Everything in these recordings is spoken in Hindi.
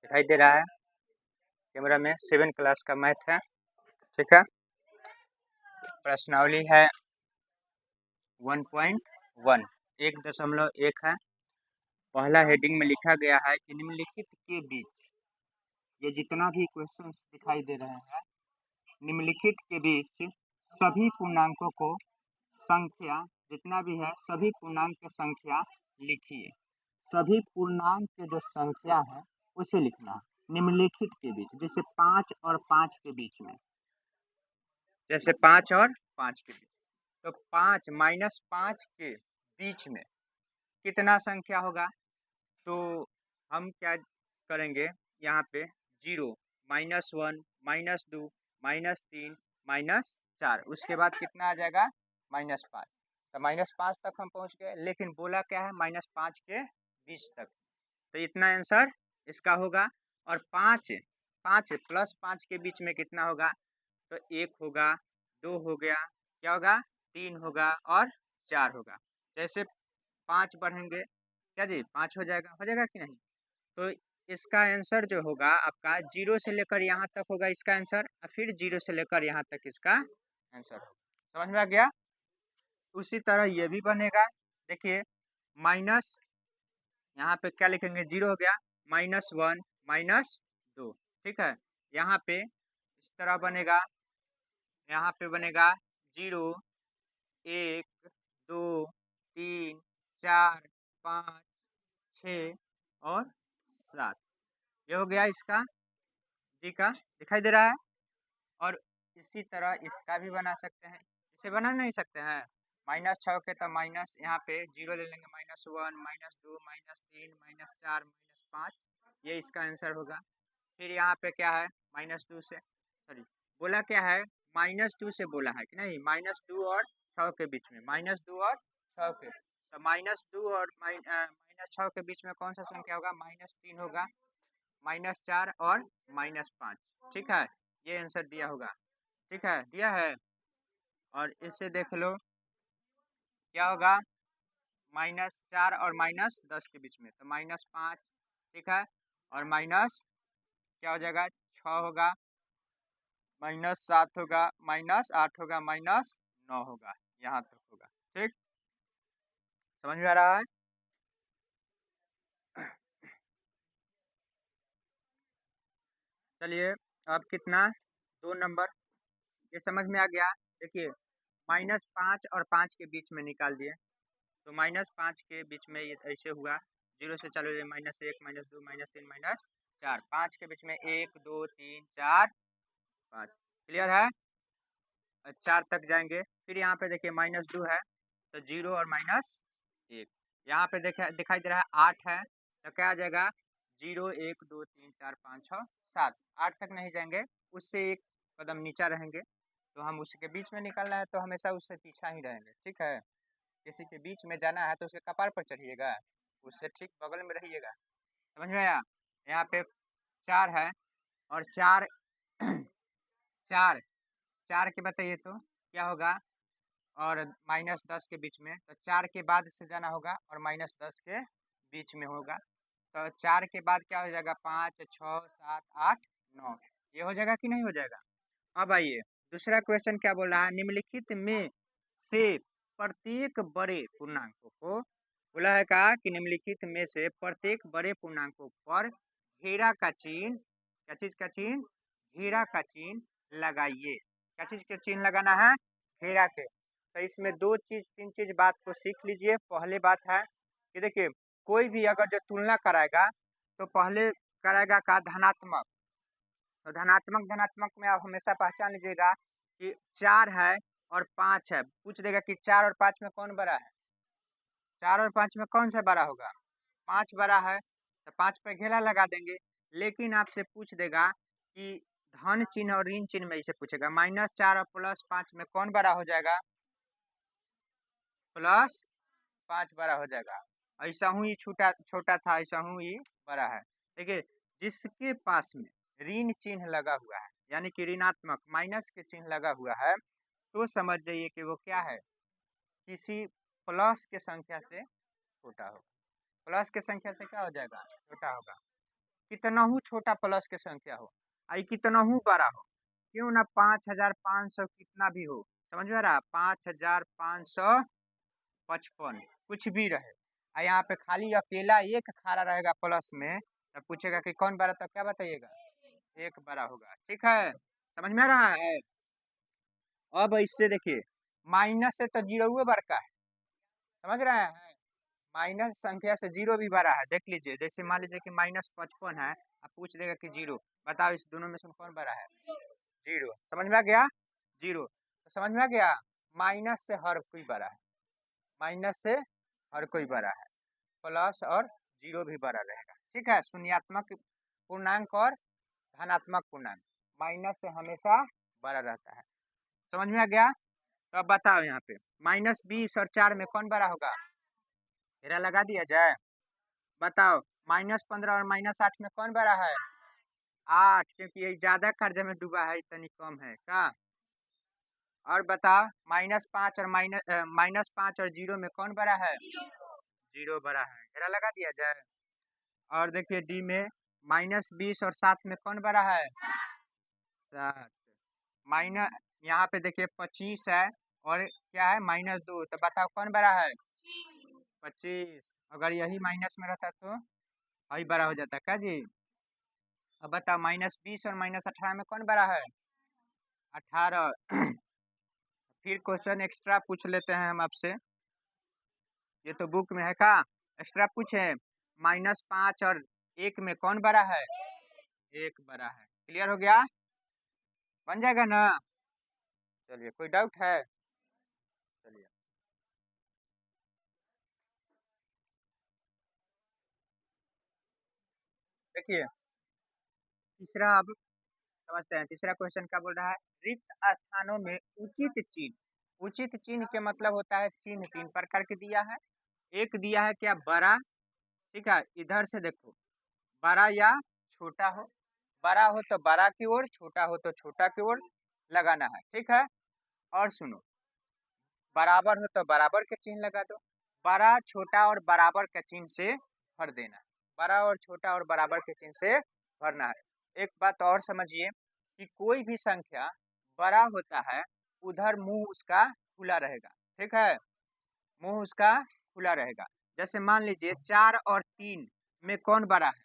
दिखाई दे रहा है कैमरा में। 7 क्लास का मैथ है, ठीक है। प्रश्नावली है 1.1 1.1 है। पहला हेडिंग में लिखा गया है कि निम्नलिखित के बीच, ये जितना भी क्वेश्चंस दिखाई दे रहे हैं, निम्नलिखित के बीच सभी पूर्णांकों को संख्या जितना भी है सभी पूर्णांक की संख्या लिखिए। सभी पूर्णांक के जो संख्या है उसे लिखना है निम्नलिखित के बीच, जैसे 5 और 5 के बीच में, जैसे 5 और 5 के बीच। तो 5 माइनस 5 के बीच में कितना संख्या होगा? तो हम क्या करेंगे, यहाँ पे 0, -1, -2, -3, -4, उसके बाद कितना आ जाएगा? -5। तो -5 तक हम पहुँच गए, लेकिन बोला क्या है? -5 के बीच तक। तो इतना आंसर इसका होगा। और 5 प्लस 5 के बीच में कितना होगा? तो 1 होगा, 2 हो गया, क्या होगा? 3 होगा और 4 होगा। जैसे 5 बढ़ेंगे, क्या जी 5 हो जाएगा कि नहीं? तो इसका आंसर जो होगा आपका 0 से लेकर यहाँ तक होगा इसका आंसर, और फिर 0 से लेकर यहाँ तक इसका आंसर होगा। समझ में आ गया? उसी तरह ये भी बनेगा। देखिए माइनस, यहाँ पे क्या लिखेंगे? 0 हो गया, -1, -2, ठीक है। यहाँ पे इस तरह बनेगा, यहाँ पे बनेगा 0, 1, 2, 3, 4, 5, 6 और 7। ये हो गया इसका जी का, दिखाई दे रहा है। और इसी तरह इसका भी बना सकते हैं। इसे बना नहीं सकते हैं? -6 के तो माइनस, यहाँ पे 0 ले लेंगे, -1, -2, -3, -4, -5, ये इसका आंसर होगा। फिर यहाँ पे क्या है? -2 से, सॉरी बोला क्या है? -2 से बोला है कि नहीं? -2 और 6 के बीच में, -2 और 6 के, तो -2 और -6 के बीच में कौन सा संख्या होगा? -3 होगा, -4 और -5, ठीक है। ये आंसर दिया होगा, ठीक है, दिया है। और इससे देख लो क्या होगा? -4 और -10 के बीच में, तो -5, ठीक है। और माइनस क्या हो जाएगा? 6 होगा, -7 होगा, -8 होगा, -9 होगा, यहाँ तक होगा, ठीक। समझ में आ रहा है? चलिए अब कितना? 2 नंबर, ये समझ में आ गया। देखिए -5 और 5 के बीच में निकाल दिए, तो -5 के बीच में ये ऐसे हुआ, 0 से चालू -1, -2, -3, -4, 5 के बीच में 1, 2, 3, 4, 5, क्लियर है? 4 तक जाएंगे, फिर यहाँ पे देखिए -2 है, तो 0 और -1, यहाँ पे दिखाई दे रहा है 8 है, तो क्या आ जाएगा? 0, 1, 2, 3, 4, 5, 6, 7, 8 तक नहीं जाएंगे, उससे एक कदम नीचा रहेंगे। तो हम उसके बीच में निकलना है, तो हमेशा उससे पीछा ही रहेंगे, ठीक है। किसी के बीच में जाना है तो उसके कपार पर चढ़िएगा, उससे ठीक बगल में रहिएगा। समझ में आया? यहाँ पे 4 है, और 4 4 4 के बताइए तो क्या होगा? और -10 के बीच में, तो 4 के बाद से जाना होगा, और -10 के बीच में होगा, तो 4 के बाद क्या हो जाएगा? 5, 6, 7, 8, 9, ये हो जाएगा कि नहीं हो जाएगा? अब आइए दूसरा क्वेश्चन क्या बोल रहा है? निम्नलिखित में से प्रत्येक बड़े पूर्णांकों को, बोला है कहा कि निम्नलिखित में से प्रत्येक बड़े पूर्णांकों पर घेरा का चिन्ह, क्या चीज का चिन्ह? घेरा का चिन्ह लगाइए। क्या चीज के चिन्ह लगाना है? घेरा के। तो इसमें 2 चीज 3 चीज बात को सीख लीजिए। पहले बात है कि देखिए कोई भी अगर जो तुलना कराएगा तो पहले कराएगा का धनात्मक, तो धनात्मक में आप हमेशा पहचान लीजिएगा कि 4 है और 5 है, पूछ देगा कि 4 और 5 में कौन बड़ा है? 4 और 5 में कौन सा बड़ा होगा? 5 बड़ा है, तो 5 पे घेरा लगा देंगे। लेकिन आपसे पूछ देगा कि धन चिन्ह और ऋण चिन्ह में इसे पूछेगा, -4 और +5 में कौन बड़ा हो जाएगा? +5 बड़ा हो जाएगा। ऐसा हूँ ही छोटा छोटा था, ऐसा हूँ ही बड़ा है। देखिए जिसके पास में ऋण चिन्ह लगा हुआ है, यानी कि ऋणात्मक माइनस के चिन्ह लगा हुआ है, तो समझ जाइए कि वो क्या है? किसी प्लस के संख्या से छोटा होगा। प्लस के संख्या से क्या हो जाएगा? छोटा होगा। कितनहू छोटा प्लस के संख्या हो, आई कितनहू बड़ा हो, क्यों ना 5500 कितना भी हो, समझ में आ रहा, 5555 कुछ भी रहे, और यहाँ पे खाली अकेला एक खड़ा रहेगा प्लस में, तब पूछेगा कि कौन बड़ा, तो क्या बताइएगा, एक बड़ा होगा। ठीक है, समझ में आ रहा है। अब इससे देखिए, माइनस से तो जीरो बड़का है, समझ रहे हैं, माइनस संख्या से जीरो भी बड़ा है। देख लीजिए, जैसे मान लीजिए कि -55 है, अब पूछ देगा कि जीरो, बताओ इस दोनों में से कौन बड़ा है, जीरो, समझ में आ गया, जीरो, तो समझ में आ गया, माइनस से हर कोई बड़ा है, माइनस से हर कोई बड़ा है, प्लस और जीरो भी बड़ा रहेगा। ठीक है, शून्यात्मक पूर्णांक और धनात्मक पूर्णांक माइनस से हमेशा बड़ा रहता है, समझ में आ गया। तो अब बताओ यहाँ पे -20 और 4 में कौन बड़ा होगा, घेरा लगा दिया जाए, बताओ -15 और -8 में कौन बड़ा है, 8, क्योंकि ये ज्यादा कर्ज में डूबा है, इतनी कम है का। और बताओ -5 और -5 और 0 में कौन बड़ा है, जीरो बड़ा है, घेरा लगा दिया जाए। और देखिए डी में -20 और 7 में कौन बड़ा है, 7, माइनस, यहाँ पे देखिए 25 है और क्या है -2, तो बताओ कौन बड़ा है, 25, अगर यही माइनस में रहता तो वही बड़ा हो जाता क्या जी। अब बताओ -20 और -18 में कौन बड़ा है, 18। फिर क्वेश्चन एक्स्ट्रा पूछ लेते हैं हम आपसे, ये तो बुक में है का, एक्स्ट्रा पूछे, -5 और 1 में कौन बड़ा है, 1 बड़ा है, क्लियर हो गया, बन जाएगा ना। चलिए, कोई डाउट है, चलिए देखिए तीसरा, अब समझते हैं तीसरा क्वेश्चन क्या बोल रहा है, रिक्त स्थानों में उचित चिन्ह, उचित चिन्ह के मतलब होता है चिन्ह 3 प्रकार के दिया है, एक दिया है क्या बड़ा, ठीक है, इधर से देखो बड़ा या छोटा हो, बड़ा हो तो बड़ा की ओर, छोटा हो तो छोटा की ओर लगाना है, ठीक है। और सुनो, बराबर हो तो बराबर के चिन्ह लगा दो, बड़ा छोटा और बराबर के चिन्ह से भर देना है, बड़ा और छोटा और बराबर के चिन्ह से भरना है। एक बात और समझिए कि कोई भी संख्या बड़ा होता है उधर मुंह उसका खुला रहेगा, ठीक है, मुंह उसका खुला रहेगा। जैसे मान लीजिए 4 और 3 में कौन बड़ा है,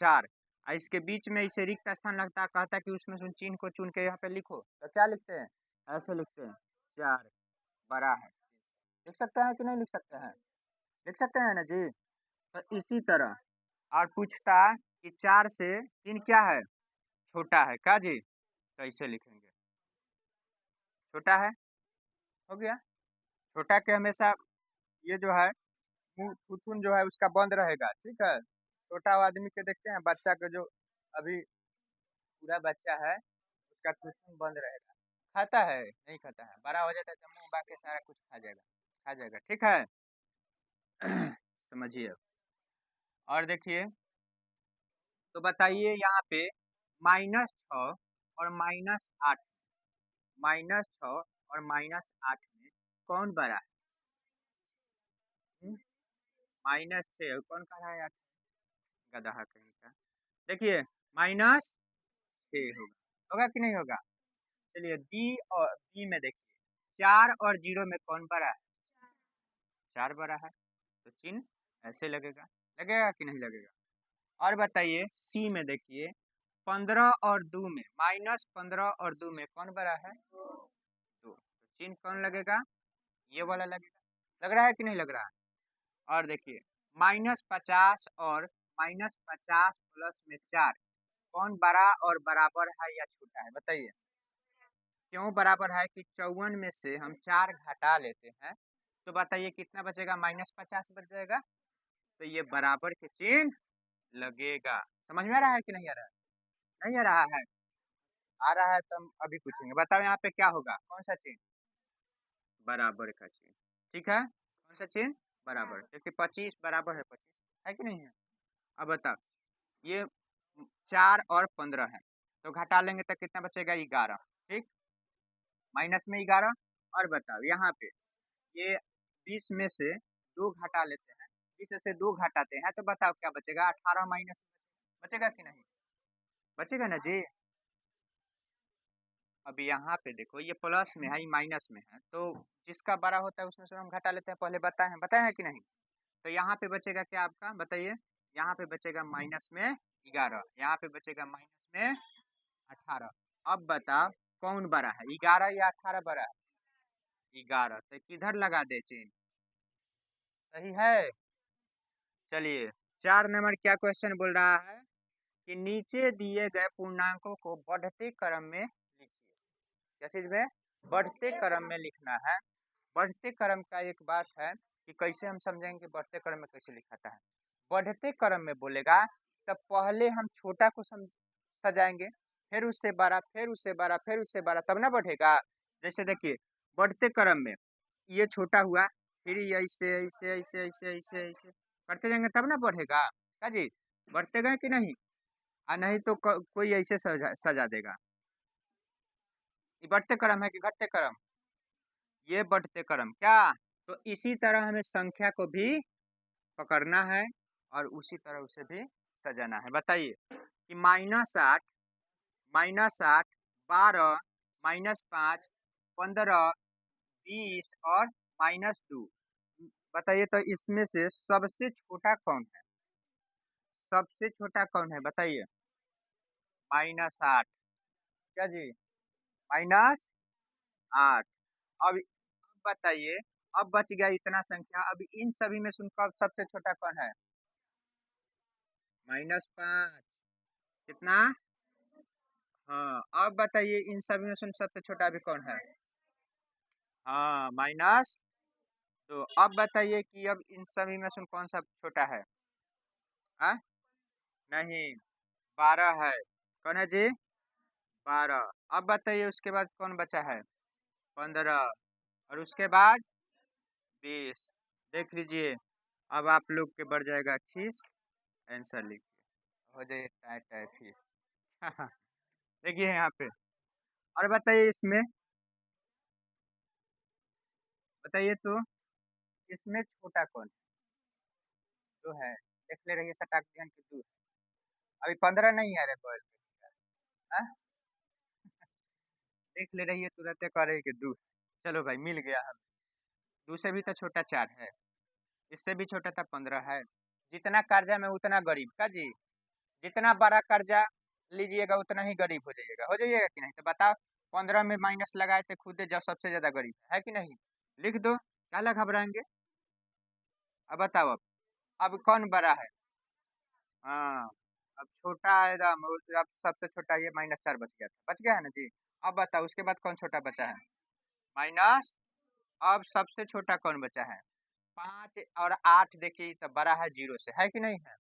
4, और इसके बीच में इसे रिक्त स्थान लगता है, कहता है कि उसमें से चिन्ह को चुन के यहाँ पे लिखो, तो क्या लिखते हैं, ऐसे लिखते हैं, 4 बड़ा है, लिख सकते हैं कि नहीं लिख सकते हैं, लिख सकते हैं ना जी। तो इसी तरह और पूछता कि 4 से 3 क्या है, छोटा है क्या जी, तो इसे लिखेंगे, छोटा है, हो गया, छोटा के हमेशा ये जो है मुंह थुथुन जो है उसका बंद रहेगा, ठीक है, छोटा आदमी के देखते हैं, बच्चा के जो अभी पूरा बच्चा है उसका थुथुन बंद रहेगा, खाता है नहीं खाता है, बड़ा हो जाता है तो मुंह बाकी सारा कुछ खा जाएगा, ठीक है। समझिए, और देखिए, तो बताइए यहाँ पे -6 और -8, -6 और -8 में कौन बड़ा है, -6 कौन कहा है, गधा कहीं का, देखिए -6 होगा, होगा कि नहीं होगा। चलिए डी और बी में देखिए, 4 और 0 में कौन बड़ा है, 4 बड़ा है, तो चिन्ह ऐसे लगेगा, लगेगा कि नहीं लगेगा। और बताइए सी में देखिए, 15 और 2 में, -15 और 2 में कौन बड़ा है, 2, तो चिन्ह कौन लगेगा, ये वाला लगेगा, लग रहा है कि नहीं लग रहा है। और देखिए -50 और -50 प्लस में 4 कौन बड़ा और बराबर है या छोटा है, बताइए, क्यों बराबर है कि 54 में से हम 4 घटा लेते हैं, तो बताइए कितना बचेगा, -50 बच जाएगा, तो ये बराबर के चिन्ह लगेगा। समझ में आ रहा है कि नहीं आ रहा है, नहीं आ रहा है, आ रहा है तो हम अभी पूछेंगे, बताओ यहाँ पे क्या होगा, कौन सा चिन्ह, बराबर का चिन्ह, ठीक है, कौन सा चिन्ह, बराबर, क्योंकि 25 बराबर है 25, है कि नहीं है। अब बताओ ये 4 और 15 है, तो घटा लेंगे तो कितना बचेगा, 11, ठीक, माइनस में 11। और बताओ यहाँ पे ये 20 में से 2 घटा लेते हैं, 20 से 2 घटाते हैं, तो बताओ क्या बचेगा, 18 माइनस, बचेगा कि नहीं? बचेगा ना जी। अब यहाँ पे देखो ये प्लस में है, ये माइनस में है, तो जिसका बड़ा होता है उसमें से हम घटा लेते हैं, पहले बताए हैं कि नहीं? तो यहाँ पे बचेगा क्या आपका, बताइए। यहाँ पे बचेगा माइनस में 11, यहाँ पे बचेगा माइनस में 18। अब बताओ कौन बड़ा है, 11 या 18 बड़ा है? 11। तो किधर लगा दे चिन्ह? सही है। चलिए 4 नंबर क्या क्वेश्चन बोल रहा है कि नीचे दिए गए पूर्णांकों को बढ़ते क्रम में लिखिए। क्या चीज में? बढ़ते क्रम में लिखना है। बढ़ते क्रम का एक बात है कि कैसे हम समझेंगे कि बढ़ते क्रम में कैसे लिखाता है। बढ़ते क्रम में बोलेगा तब पहले हम छोटा को सजाएंगे, फिर उससे बड़ा, फिर उससे बड़ा, फिर उससे बड़ा, तब ना बढ़ेगा। जैसे देखिए बढ़ते क्रम में ये छोटा हुआ, फिर ये ऐसे ऐसे ऐसे ऐसे ऐसे ऐसे करते जाएंगे तब ना बढ़ेगा। क्या जी? बढ़ते गए कि नहीं? नहीं तो कोई ऐसे सजा देगा। ये बढ़ते क्रम है कि घटते क्रम? ये बढ़ते क्रम। क्या? तो इसी तरह हमें संख्या को भी पकड़ना है और उसी तरह उसे भी सजाना है। बताइए कि -8, -8, 12, -5, 15, 20 और -2। बताइए तो इसमें से सबसे छोटा कौन है? सबसे छोटा कौन है बताइए? -8। क्या जी? -8। अब बताइए, अब बच गया इतना संख्या, अब इन सभी में से उनका सबसे छोटा कौन है? -5। कितना? हाँ, अब बताइए इन सभी में से सबसे छोटा अभी कौन है? हाँ, माइनस। तो अब बताइए कि अब इन सभी में से कौन सा छोटा है? हाँ? नहीं, 12 है। कौन है जी? 12। अब बताइए उसके बाद कौन बचा है? 15। और उसके बाद 20। देख लीजिए, अब आप लोग के बढ़ जाएगा खीस। आंसर लिखिए, हो जाए टाइ टाइ फीस। देखिए यहाँ पे। और बताइए इसमें, बताइए तो इसमें छोटा कौन जो है? देख ले रही है सटाक ध्यान की दूर। अभी 15 नहीं है रे बॉल। हाँ? देख ले रही है तुरंत कह रही कि दूर। चलो भाई मिल गया हम। 2 से भी तो छोटा 4 है, इससे भी छोटा था 15 है। जितना कर्जा में उतना गरीब। का जी? जितना बड़ा कर्जा लीजिएगा उतना ही गरीब हो जाइएगा कि नहीं? तो बताओ 15 में माइनस लगाए थे खुद जब सबसे ज्यादा गरीब है कि नहीं? लिख दो, क्या लगा घबराएंगे। अब बताओ अब कौन बड़ा है? हाँ, अब छोटा आएगा, अब सबसे छोटा ये -4 बच गया था, बच गया है ना जी। अब बताओ उसके बाद कौन छोटा बचा है? माइनस। अब सबसे छोटा कौन बचा है? 5 और 8। देखिए तो बड़ा है 0 से, है कि नहीं है?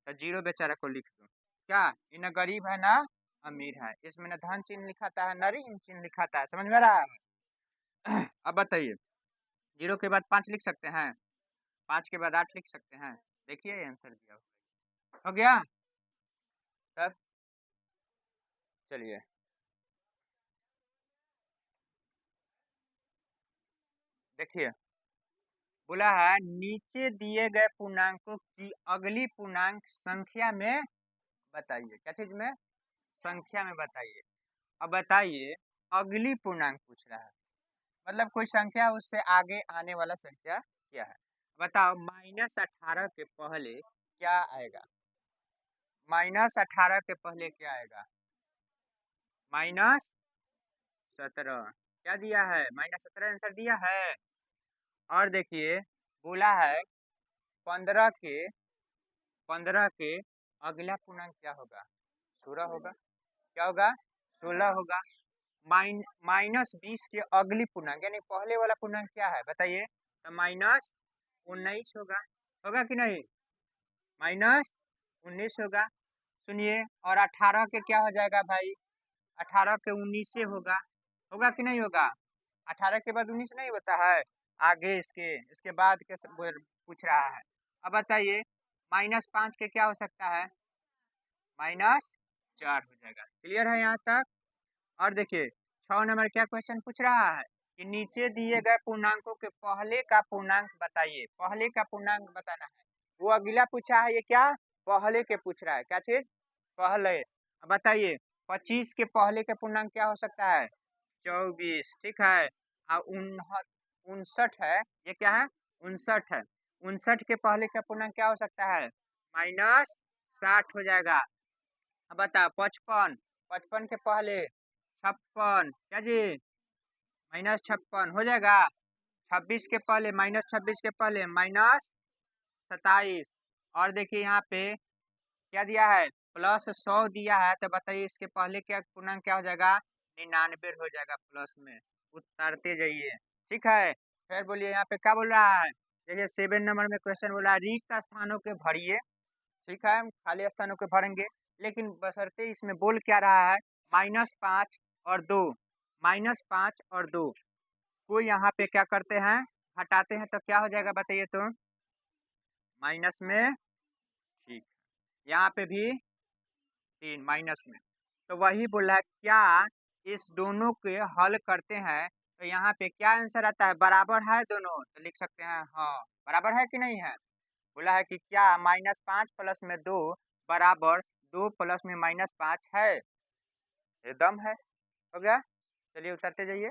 तो 0 बेचारा को लिख दो। क्या? ये ना गरीब है ना अमीर है, इसमें ना धन चिन्ह लिखाता है ना ऋण चिन्ह लिखाता है। समझ में आ रहा है? अब बताइए 0 के बाद 5 लिख सकते हैं, 5 के बाद 8 लिख सकते हैं। देखिए आंसर दिया हो गया। तब चलिए देखिए, बोला है नीचे दिए गए पूर्णांकों की अगली पूर्णांक संख्या में बताइए। क्या चीज में? संख्या में बताइए। अब बताइए अगली पूर्णांक पूछ रहा है, मतलब कोई संख्या उससे आगे आने वाला संख्या क्या है? बताओ -18 के पहले क्या आएगा? -18 के पहले क्या आएगा? -17। क्या दिया है? -17 आंसर दिया है। और देखिए बोला है 15 के 15 के अगला पूर्णांक क्या होगा? 16 होगा। क्या होगा? 16 होगा। -20 के अगली पूर्णांक यानी पहले वाला पूर्णांक क्या है बताइए? तो -19 होगा। होगा कि नहीं? -19 होगा। सुनिए, और 18 के क्या हो जाएगा भाई? 18 के 19 से होगा। होगा कि नहीं होगा? 18 के बाद 19 नहीं होता है। आगे इसके बाद के पूछ रहा है। अब बताइए -5 के क्या हो सकता है? -4 हो जाएगा। क्लियर है यहाँ तक? और देखिए 6 नंबर क्या क्वेश्चन पूछ रहा है कि नीचे दिए गए पूर्णांकों के पहले का पूर्णांक बताइए। पहले का पूर्णांक बताना है। वो अगला पूछा है, ये क्या पहले के पूछ रहा है? क्या चीज? पहले। अब बताइए 25 के पहले का पूर्णांक क्या हो सकता है? 24, ठीक है। और 59 है, ये क्या है? 59 है। 59 के पहले का पूर्णांक क्या हो सकता है? -60 हो जाएगा। अब बता 55, 55 के पहले 56, क्या जी? -56 हो जाएगा। 26 के पहले -26 के पहले -27। और देखिए यहाँ पे क्या दिया है? +100 दिया है, तो बताइए इसके पहले क्या पूर्णांक क्या हो जाएगा? 99 हो जाएगा प्लस में। उतारते जाइए, ठीक है। फिर बोलिए यहाँ पे क्या बोल रहा है? देखिए 7 नंबर में क्वेश्चन बोला रिक्त स्थानों के भरिए, ठीक है, हम खाली स्थानों के भरेंगे, लेकिन बशर्ते इसमें बोल क्या रहा है? -5 और 2, -5 और 2 को यहाँ पे क्या करते हैं? हटाते हैं, तो क्या हो जाएगा बताइए तो? माइनस में, ठीक। यहाँ पे भी 3 माइनस में। तो वही बोला क्या इस दोनों के हल करते हैं तो यहाँ पे क्या आंसर आता है? बराबर है दोनों, तो लिख सकते हैं हाँ बराबर है कि नहीं है। बोला है कि क्या -5 प्लस में 2 बराबर 2 प्लस में -5 है? एकदम है। हो गया। चलिए उतरते जाइए।